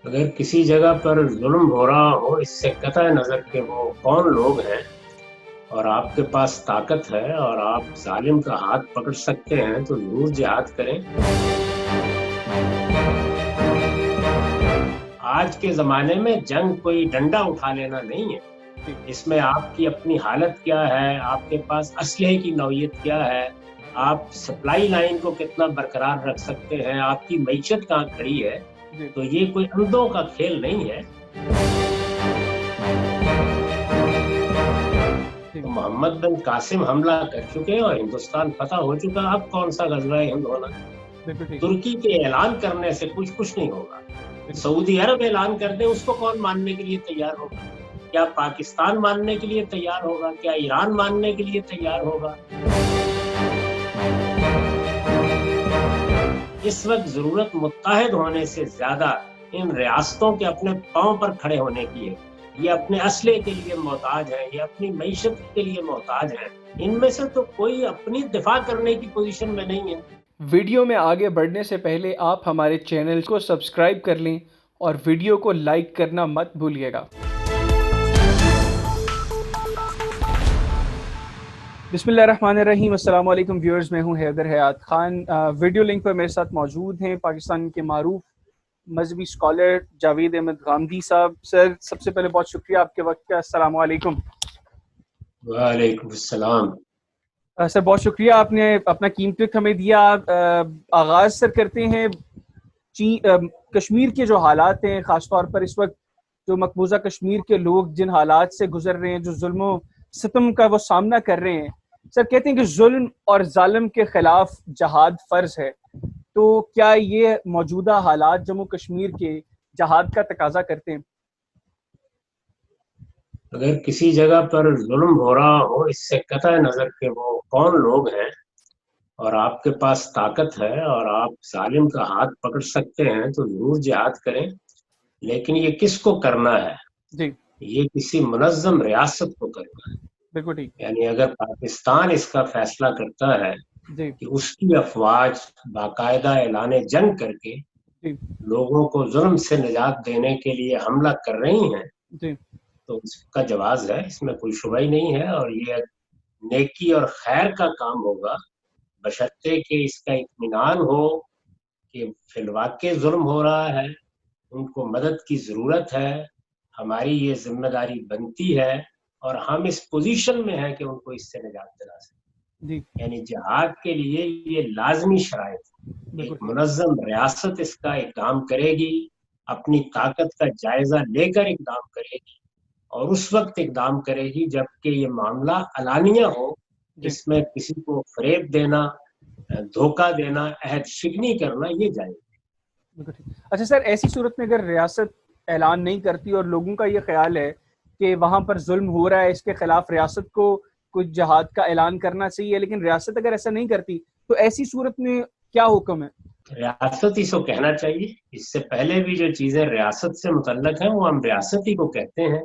اگر کسی جگہ پر ظلم ہو رہا ہو اس سے قطع نظر کہ وہ کون لوگ ہیں اور آپ کے پاس طاقت ہے اور آپ ظالم کا ہاتھ پکڑ سکتے ہیں تو ضرور جہاد کریں۔ آج کے زمانے میں جنگ کوئی ڈنڈا اٹھا لینا نہیں ہے، اس میں آپ کی اپنی حالت کیا ہے، آپ کے پاس اسلحے کی نوعیت کیا ہے، آپ سپلائی لائن کو کتنا برقرار رکھ سکتے ہیں، آپ کی معیشت کہاں کھڑی ہے۔ تو یہ کوئی اندھوں کا کھیل نہیں ہے۔ تو محمد بن قاسم حملہ کر چکے اور ہندوستان فتح ہو چکا، اب کون سا غزوہ ہند ہونا۔ ترکی کے اعلان کرنے سے کچھ نہیں ہوگا۔ سعودی عرب اعلان کر دے اس کو کون ماننے کے لیے تیار ہوگا؟ کیا پاکستان ماننے کے لیے تیار ہوگا؟ کیا ایران ماننے کے لیے تیار ہوگا؟ اس وقت ضرورت متحد ہونے سے زیادہ ان ریاستوں کے اپنے پاؤں پر کھڑے ہونے کی ہے۔ یہ اپنے اسلحے کے لیے محتاج ہیں، یہ اپنی معیشت کے لیے محتاج ہیں۔ ان میں سے تو کوئی اپنی دفاع کرنے کی پوزیشن میں نہیں ہے۔ ویڈیو میں آگے بڑھنے سے پہلے آپ ہمارے چینل کو سبسکرائب کر لیں اور ویڈیو کو لائک کرنا مت بھولیے گا۔ بسم اللہ الرحمن الرحیم۔ السلام علیکم ویورز، میں ہوں حیدر حیات خان۔ ویڈیو لنک پر میرے ساتھ موجود ہیں پاکستان کے معروف مذہبی اسکالر جاوید احمد غامدی صاحب۔ سر، سب سے پہلے بہت شکریہ آپ کے وقت کا۔ السلام علیکم۔ وعلیکم السلام۔ سر بہت شکریہ، آپ نے اپنا قیمتی وقت ہمیں دیا۔ آغاز سر کرتے ہیں کشمیر کے جو حالات ہیں، خاص طور پر اس وقت جو مقبوضہ کشمیر کے لوگ جن حالات سے گزر رہے ہیں، جو ظلم و ستم کا وہ سامنا کر رہے ہیں۔ سر کہتے ہیں کہ ظلم اور ظالم کے خلاف جہاد فرض ہے، تو کیا یہ موجودہ حالات جموں کشمیر کے جہاد کا تقاضا کرتے ہیں؟ اگر کسی جگہ پر ظلم ہو رہا ہو اس سے قطع نظر کہ وہ کون لوگ ہیں اور آپ کے پاس طاقت ہے اور آپ ظالم کا ہاتھ پکڑ سکتے ہیں تو ضرور جہاد کریں، لیکن یہ کس کو کرنا ہے؟ جی یہ کسی منظم ریاست کو کرنا ہے۔ بالکل ٹھیک۔ یعنی اگر پاکستان اس کا فیصلہ کرتا ہے جی کہ اس کی افواج باقاعدہ اعلان جنگ کر کے جی لوگوں کو ظلم سے نجات دینے کے لیے حملہ کر رہی ہیں جی تو اس کا جواز ہے، اس میں کوئی شبہ ہی نہیں ہے، اور یہ نیکی اور خیر کا کام ہوگا بشرطے کہ اس کا اطمینان ہو کہ فی الواقع ظلم ہو رہا ہے، ان کو مدد کی ضرورت ہے، ہماری یہ ذمہ داری بنتی ہے اور ہم اس پوزیشن میں ہیں کہ ان کو اس سے نجات دلا سکیں۔ جی یعنی جہاد کے لیے یہ لازمی شرائط ہے۔ ایک منظم ریاست اس کا اقدام کرے گی، اپنی طاقت کا جائزہ لے کر اقدام کرے گی، اور اس وقت اقدام کرے گی جبکہ یہ معاملہ علانیہ ہو، اس میں کسی کو فریب دینا، دھوکہ دینا، عہد شکنی کرنا یہ جائز ہے۔ اچھا سر، ایسی صورت میں اگر ریاست اعلان نہیں کرتی اور لوگوں کا یہ خیال ہے کہ وہاں پر ظلم ہو رہا ہے، اس کے خلاف ریاست کو کچھ جہاد کا اعلان کرنا چاہیے، لیکن ریاست اگر ایسا نہیں کرتی تو ایسی صورت میں کیا حکم ہے؟ ریاست ہی کو کہنا چاہیے۔ اس سے پہلے بھی جو چیزیں ریاست سے متعلق ہیں وہ ہم ریاست ہی کو کہتے ہیں۔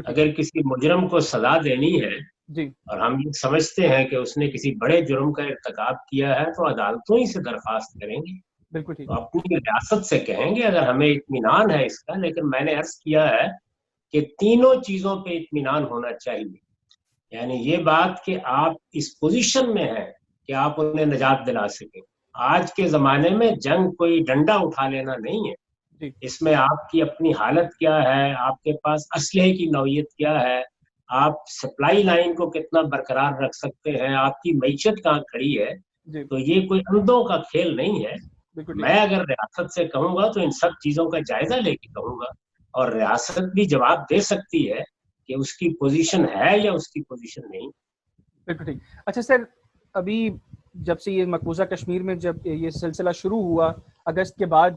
اگر کسی مجرم کو سزا دینی ہے جی اور ہم یہ سمجھتے ہیں کہ اس نے کسی بڑے جرم کا ارتکاب کیا ہے تو عدالتوں ہی سے درخواست کریں گے، بالکل ٹھیک۔ تو اپنی ریاست سے کہیں گے اگر ہمیں اطمینان ہے اس کا۔ لیکن میں نے عرض کیا ہے کہ تینوں چیزوں پہ اطمینان ہونا چاہیے، یعنی یہ بات کہ آپ اس پوزیشن میں ہیں کہ آپ انہیں نجات دلا سکیں۔ آج کے زمانے میں جنگ کوئی ڈنڈا اٹھا لینا نہیں ہے، اس میں آپ کی اپنی حالت کیا ہے، آپ کے پاس اسلحے کی نوعیت کیا ہے، آپ سپلائی لائن کو کتنا برقرار رکھ سکتے ہیں، آپ کی معیشت کہاں کھڑی ہے۔ تو یہ کوئی اندھوں کا کھیل نہیں ہے۔ میں اگر ریاست سے کہوں گا تو ان سب چیزوں کا جائزہ لے کے کہوں گا، اور ریاست بھی جواب دے سکتی ہے کہ اس کی پوزیشن ہے یا اس کی پوزیشن نہیں۔ بالکل ٹھیک۔ اچھا سر، ابھی جب سے یہ مقبوضہ کشمیر میں جب یہ سلسلہ شروع ہوا اگست کے بعد،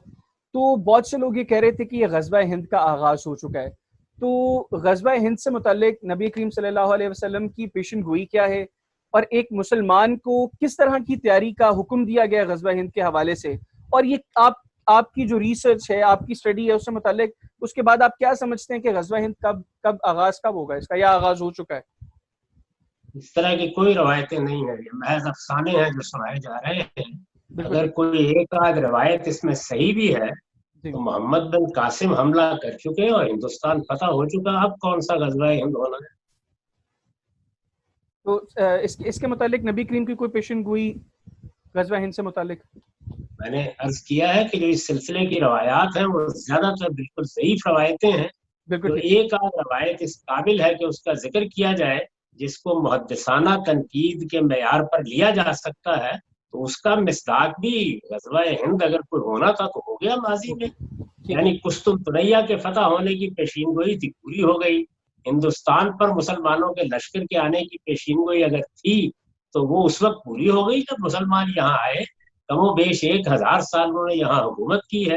تو بہت سے لوگ یہ کہہ رہے تھے کہ یہ غزوہ ہند کا آغاز ہو چکا ہے، تو غزوہ ہند سے متعلق نبی کریم صلی اللہ علیہ وسلم کی پیشن گوئی کیا ہے، اور ایک مسلمان کو کس طرح کی تیاری کا حکم دیا گیا غزوہ ہند کے حوالے سے، اور یہ آپ کی جو ریسرچ ہے، آپ کی اسٹڈی ہے، اس سے متعلق اس کے بعد آپ کیا سمجھتے ہیں کہ غزوہ ہند کب آغاز کب ہوگا اس کا، یا آغاز ہو چکا ہے؟ اس طرح کی کوئی روایتیں نہیں ہیں، یہ محض افسانے ہیں جو سنائے جا رہے ہیں۔ بالکل اگر ٹھیک۔ کوئی ایک آدھ روایت اس میں صحیح بھی ہے تو محمد بن قاسم حملہ کر چکے اور ہندوستان فتح ہو چکا، اب کون سا غزوہ ہند ہونا ہے؟ تو اس کے متعلق نبی کریم کی کوئی پیشن گوئی غزوہ ہند سے متعلق؟ میں نے عرض کیا ہے کہ جو اس سلسلے کی روایات ہیں وہ زیادہ تر بالکل ضعیف روایتیں ہیں. جو ایک آدھ روایت اس قابل ہے کہ اس کا ذکر کیا جائے، جس کو محدثانہ تنقید کے معیار پر لیا جا سکتا ہے، تو اس کا مصداق بھی غزوہ ہند اگر کوئی ہونا تھا تو ہو گیا ماضی میں. یعنی قسطنطنیہ کے فتح ہونے کی پیشین گوئی تھی، پوری ہو گئی. ہندوستان پر مسلمانوں کے لشکر کے آنے کی پیشین گوئی اگر تھی تو وہ اس وقت پوری ہو گئی جب مسلمان یہاں آئے. کم و بیش 1000 سال انہوں نے یہاں حکومت کی ہے.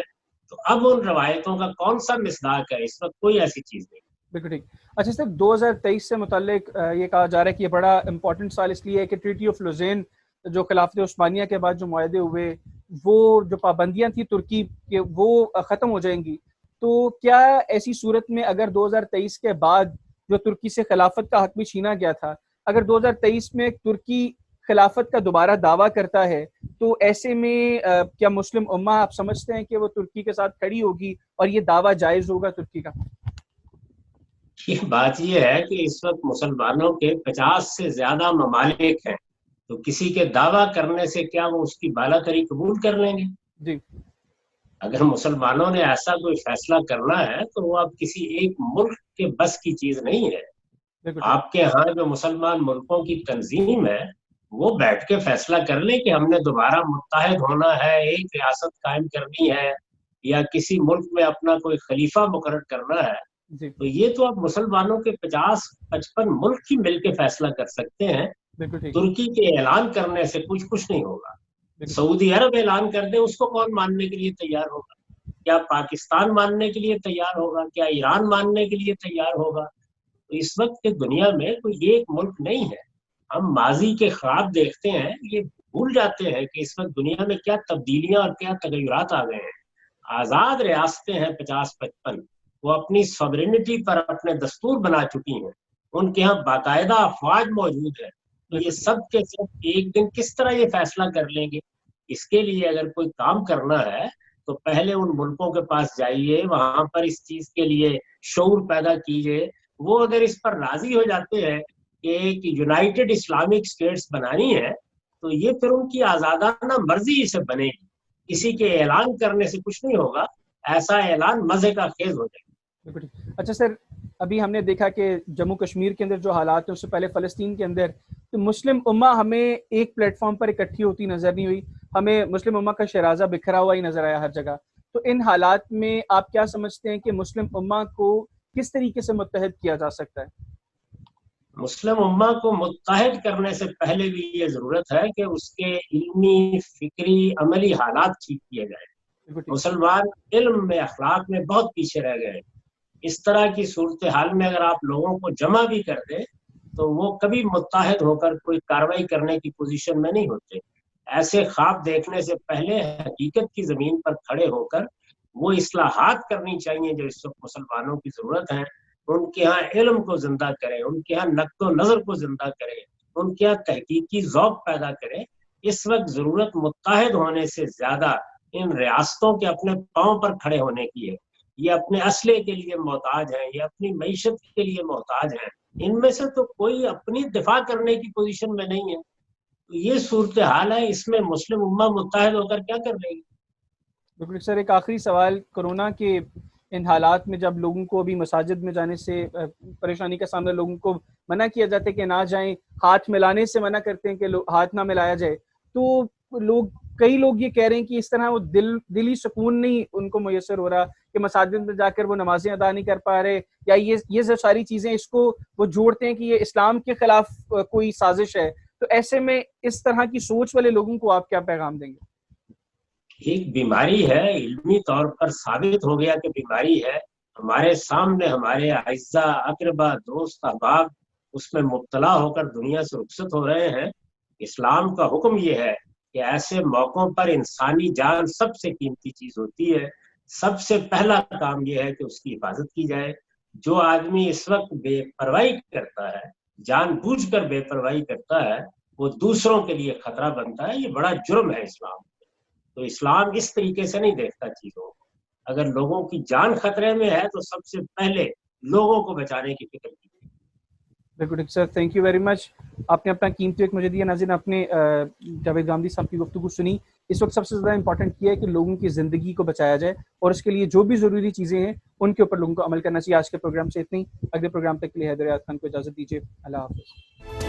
تو اب ان روایتوں کا کون سا مصداق ہے؟ اس وقت کوئی ایسی چیز نہیں. بالکل ٹھیک. اچھا سر، 2023 سے متعلق یہ کہا جا رہا ہے کہ یہ بڑا امپورٹنٹ سال اس لیے ہے کہ ٹریٹی آف لوزین جو خلافت عثمانیہ کے بعد جو معاہدے ہوئے، وہ جو پابندیاں تھیں ترکی کے، وہ ختم ہو جائیں گی. تو کیا ایسی صورت میں اگر 2023 کے بعد جو ترکی سے خلافت کا حق بھی چھینا گیا تھا، اگر 2023 میں ترکی خلافت کا دوبارہ دعویٰ کرتا ہے، تو ایسے میں کیا مسلم امہ آپ سمجھتے ہیں کہ وہ ترکی کے ساتھ کھڑی ہوگی اور یہ دعویٰ جائز ہوگا ترکی کا؟ بات یہ ہے کہ اس وقت مسلمانوں کے 50 سے زیادہ ممالک ہیں، تو کسی کے دعویٰ کرنے سے کیا وہ اس کی بالا تری قبول کر لیں گے؟ جی. اگر مسلمانوں نے ایسا کوئی فیصلہ کرنا ہے تو وہ اب کسی ایک ملک کے بس کی چیز نہیں ہے. آپ کے ہاں جو مسلمان ملکوں کی تنظیم ہے وہ بیٹھ کے فیصلہ کر لے کہ ہم نے دوبارہ متحد ہونا ہے، ایک ریاست قائم کرنی ہے، یا کسی ملک میں اپنا کوئی خلیفہ مقرر کرنا ہے. تو یہ تو اب مسلمانوں کے 50-55 ملک ہی مل کے فیصلہ کر سکتے ہیں. ترکی کے اعلان کرنے سے کچھ نہیں ہوگا. سعودی عرب اعلان کر دے، اس کو کون ماننے کے لیے تیار ہوگا؟ کیا پاکستان ماننے کے لیے تیار ہوگا؟ کیا ایران ماننے کے لیے تیار ہوگا؟ تو اس وقت کی دنیا میں کوئی ایک ملک نہیں ہے. ہم ماضی کے خواب دیکھتے ہیں، یہ بھول جاتے ہیں کہ اس وقت دنیا میں کیا تبدیلیاں اور کیا تغیرات آ گئے ہیں. آزاد ریاستیں ہیں 50-55، وہ اپنی سوورینٹی پر اپنے دستور بنا چکی ہیں، ان کے ہاں باقاعدہ افواج موجود ہے. تو یہ سب کے سب ایک دن کس طرح یہ فیصلہ کر لیں گے؟ اس کے لیے اگر کوئی کام کرنا ہے تو پہلے ان ملکوں کے پاس جائیے، وہاں پر اس چیز کے لیے شعور پیدا کیجیے. وہ اگر اس پر راضی ہو جاتے ہیں کہ ایک یونائٹڈ اسلامک اسٹیٹس بنانی ہے تو یہ پھر ان کی آزادانہ مرضی سے بنے گی. کسی کے اعلان کرنے سے کچھ نہیں ہوگا، ایسا اعلان مزے کا خیز ہو جائے گا. اچھا سر، ابھی ہم نے دیکھا کہ جموں کشمیر کے اندر جو حالات ہیں، اس سے پہلے فلسطین کے اندر، تو مسلم امہ ہمیں ایک پلیٹ فارم پر اکٹھی ہوتی نظر نہیں ہوئی. ہمیں مسلم امہ کا شرازہ بکھرا ہوا ہی نظر آیا ہر جگہ. تو ان حالات میں آپ کیا سمجھتے ہیں کہ مسلم امہ کو کس طریقے سے متحد کیا جا سکتا ہے؟ مسلم امہ کو متحد کرنے سے پہلے بھی یہ ضرورت ہے کہ اس کے علمی، فکری، عملی حالات ٹھیک کیے جائیں. مسلمان علم میں، اخلاق میں بہت پیچھے رہ گئے. اس طرح کی صورتحال میں اگر آپ لوگوں کو جمع بھی کر دیں تو وہ کبھی متحد ہو کر کوئی کاروائی کرنے کی پوزیشن میں نہیں ہوتے. ایسے خواب دیکھنے سے پہلے حقیقت کی زمین پر کھڑے ہو کر وہ اصلاحات کرنی چاہیے جو اس وقت مسلمانوں کی ضرورت ہے. ان کے ہاں علم کو زندہ کریں، ان کے ہاں نقد و نظر کو زندہ کریں، ان کے ہاں تحقیقی ذوق پیدا کریں. اس وقت ضرورت متحد ہونے سے زیادہ ان ریاستوں کے اپنے پاؤں پر کھڑے ہونے کی ہے. یہ اپنے اسلحے کے لیے محتاج ہیں، یہ اپنی معیشت کے لیے محتاج ہیں. ان میں سے تو کوئی اپنی دفاع کرنے کی پوزیشن میں نہیں ہے. تو یہ صورتحال ہے، اس میں مسلم امہ متحد ہو کر کیا کر رہے گی؟ بالکل سر، ایک آخری سوال. کورونا کے ان حالات میں جب لوگوں کو ابھی مساجد میں جانے سے پریشانی کا سامنا، لوگوں کو منع کیا جاتا ہے کہ نہ جائیں، ہاتھ ملانے سے منع کرتے ہیں کہ ہاتھ نہ ملایا جائے، تو کئی لوگ یہ کہہ رہے ہیں کہ اس طرح وہ دلی سکون نہیں ان کو میسر ہو رہا کہ مساجد میں جا کر وہ نمازیں ادا نہیں کر پا رہے، یا یہ ساری چیزیں اس کو وہ جوڑتے ہیں کہ یہ اسلام کے خلاف کوئی سازش ہے. تو ایسے میں اس طرح کی سوچ والے لوگوں کو آپ کیا پیغام دیں گے؟ ایک بیماری ہے، علمی طور پر ثابت ہو گیا کہ بیماری ہے. ہمارے سامنے ہمارے اعزاء، اقربا، دوست، احباب اس میں مبتلا ہو کر دنیا سے رخصت ہو رہے ہیں. اسلام کا حکم یہ ہے کہ ایسے موقعوں پر انسانی جان سب سے قیمتی چیز ہوتی ہے. سب سے پہلا کام یہ ہے کہ اس کی حفاظت کی جائے. جو آدمی اس وقت بے پرواہی کرتا ہے، جان بوجھ کر بے پرواہی کرتا ہے، وہ دوسروں کے لیے خطرہ بنتا ہے. یہ بڑا جرم ہے اسلام. تو اسلام اس طریقے سے نہیں دیکھتا چیزوں کو. اگر لوگوں کی جان خطرے میں ہے تو سب سے پہلے لوگوں کو بچانے کی فکر کی. بالکل سر, تھینک یو ویری مچ. آپ نے اپنا قیمتی وقت مجھے دیا. ناظرین, آپ نے جاوید گامدی صاحب کی گفتگو سنی. اس وقت سب سے زیادہ امپورٹنٹ یہ ہے کہ لوگوں کی زندگی کو بچایا جائے, اور اس کے لیے جو بھی ضروری چیزیں ہیں ان کے اوپر لوگوں کو عمل کرنا چاہیے. آج کے پروگرام سے اتنی. اگلے پروگرام تک کے لیے حیدر یار خان کو اجازت دیجیے. اللہ حافظ.